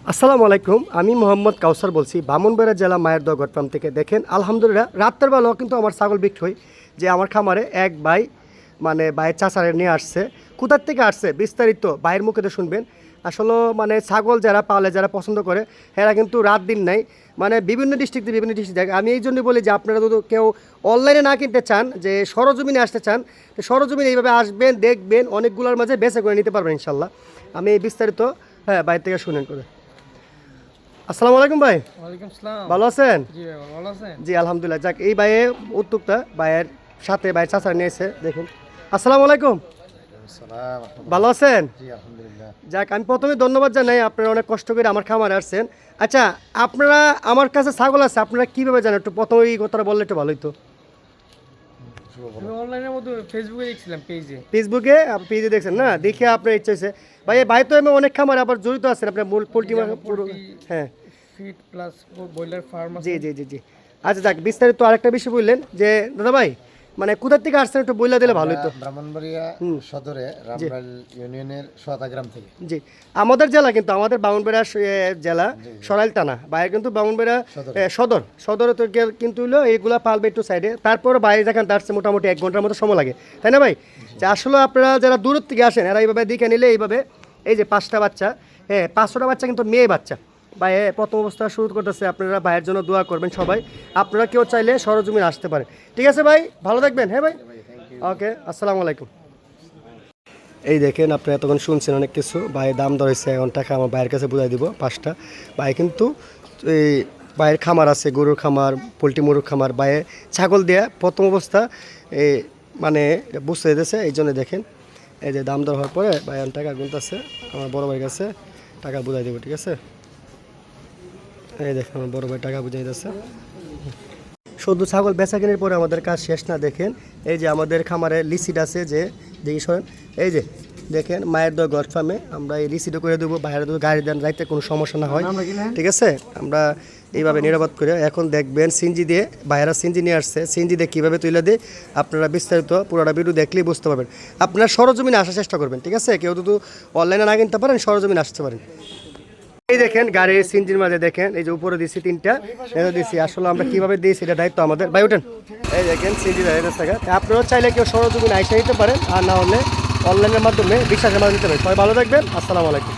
আসসালামু আলাইকুম, আমি মোহাম্মদ কাউসার বলছি ব্রাহ্মণবাড়িয়া জেলা মায়ের দোয়া গট ফার্ম থেকে। দেখেন আলহামদুলিল্লাহ রাতের বেলাও কিন্তু আমার ছাগল বিক্রি হয়। যে আমার খামারে এক ভাই মানে ভাইয়ের চাচারে নিয়ে আসছে। কোথার থেকে আসছে বিস্তারিত ভাইয়ের মুখে তো শুনবেন। আসলে মানে ছাগল যারা পালে, যারা পছন্দ করে, এরা কিন্তু রাত দিন নাই, মানে বিভিন্ন ডিস্ট্রিক্টে বিভিন্ন ডিস্ট্রিক্ট যায়। আমি এই জন্য বলি যে আপনারা যদি কেউ অনলাইনে না কিনতে চান, যে সরজমিনে আসতে চান, তো সরজমিনে এইভাবে আসবেন, দেখবেন, অনেকগুলোর মাঝে বেছে করে নিতে পারবেন ইনশাল্লাহ। আমি এই বিস্তারিত বাইরে থেকে শুনেন করে। আসসালামু আলাইকুম ভাই। ওয়ালাইকুম আসসালাম। ভালো আছেন? জি ভাই, ভালো আছেন? জি আলহামদুলিল্লাহ। যাক, এই ভাইয়ে উদ্যোক্তা, ভাইয়ের সাথে ভাইয়ের চাচা নিয়েছে। দেখুন, আসসালামু আলাইকুম, ভালো আছেন? জি আলহামদুলিল্লাহ। যাক, আমি প্রথমে ধন্যবাদ জানাই, আপনারা অনেক কষ্ট করে আমার খামারে আসছেন। আচ্ছা, আপনারা আমার কাছে ছাগল আছে, আপনারা কীভাবে জানেন? একটু প্রথমে এই কথাটা বললে একটু ভালোই তো। আমি অনলাইনের মধ্যে ফেসবুকে দেখছিলাম ফেসবুকে পেজে দেখছেন না, দেখে আপনার ইচ্ছা হয়েছে। ভাই ভাই তো আমি অনেক খামারে আবার জড়িত আছেন, আপনার মূল পোলট্রি পুরো। হ্যাঁ, ফিট প্লাস ব্রয়লার ফার্ম আছে। জি জি জি জি। আচ্ছা যাক, বিস্তারিত আরেকটা বিষয় বললেন যে দাদা ভাই, মানে কোথার থেকে আসছেন একটু বইলা দিলে ভালোই তো। ব্রাহ্মণবাড়িয়া সদরে রামরাল ইউনিয়নের সোয়াতা গ্রাম থেকে। জি, আমাদের জেলা কিন্তু আমাদের ব্রাহ্মণবাড়িয়া জেলা সরাইল থানা, বাইরে কিন্তু ব্রাহ্মণবাড়িয়া সদরে তো কিন্তু হলো এইগুলা পালবে একটু সাইডে। তারপর বাইরে যেখান আসছে মোটামুটি 1 ঘন্টার মতো সময় লাগে, তাই না ভাই? যে আসলে আপনারা যারা দূর থেকে আসেন, এরা এইভাবে দেখে নিলে এইভাবে, এই যে 5টা বাচ্চা, হ্যাঁ 500টা বাচ্চা কিন্তু মেয়ে বাচ্চা। ভাই প্রথম অবস্থা শুরু করতেছে, আপনারা ভাইয়ের জন্য দোয়া করবেন সবাই। আপনারা কেউ চাইলে সরজমিনে আসতে পারে। ঠিক আছে ভাই, ভালো থাকবেন। হ্যাঁ ভাই, ওকে, আসসালামু আলাইকুম। এই দেখেন, আপনি এতক্ষণ শুনছেন অনেক কিছু। ভাই দাম ধরেছে, এখন টাকা আমার ভাইয়ের কাছে বুঝাই দিব 5টা। ভাই কিন্তু এই ভাইয়ের খামার আছে, গরুর খামার, পোলট্রি মুরুর খামার। ভাইয়ে ছাগল দেয়া প্রথম অবস্থা এই মানে বুঝতে দিতেছে, এই জন্য দেখেন এই যে দাম দর হওয়ার পরে ভাই টাকা গুনতেছে আমার বড় ভাইয়ের কাছে, টাকা বুঝাই দেবো। ঠিক আছে, এই দেখেন আমার বড় ভাই টাকা বুঝাই দিতেছে। শুধু ছাগল বেচা কেনার পরে আমাদের কাজ শেষ না। দেখেন এই যে আমাদের খামারে লিসিড আছে, যে দেখি শোনেন, এই যে দেখেন মায়ের দোয়া গট ফার্মে আমরা এই লিসিডও করে দেবো। বাইরে গাড়ি দেন, রাইতে কোনো সমস্যা না হয়। ঠিক আছে, আমরা এইভাবে নিরাপদ করে। এখন দেখবেন সিনজি দিয়ে, বাইরা সিনজি নিয়ে আসছে, সিনজি দিয়ে কীভাবে তুলে দিয়ে, আপনারা বিস্তারিত পুরোটা ভিডিও দেখলেই বুঝতে পারবেন। আপনারা সরজমিনে আসার চেষ্টা করবেন। ঠিক আছে, কেউ তো অনলাইনে না কিনতে পারেন, সরজমিনে আসতে পারেন। এই দেখেন গাড়ির সিনজির মাঝে দেখেন, এই যে উপরে দিচ্ছি 3টা দিচ্ছি। আসলে আমরা কীভাবে দিয়েছি এটা দায়িত্ব আমাদের। ভাই ওঠেন, এই দেখেন সিনজি টাকা। আপনারা চাইলে কেউ সরজমিনে আইসা নিতে পারেন, আর না হলে অনলাইনের মাধ্যমে বিশ্বাসের মাধ্যমে নিতে পারেন। সবাই ভালো থাকবেন, আসসালামু আলাইকুম।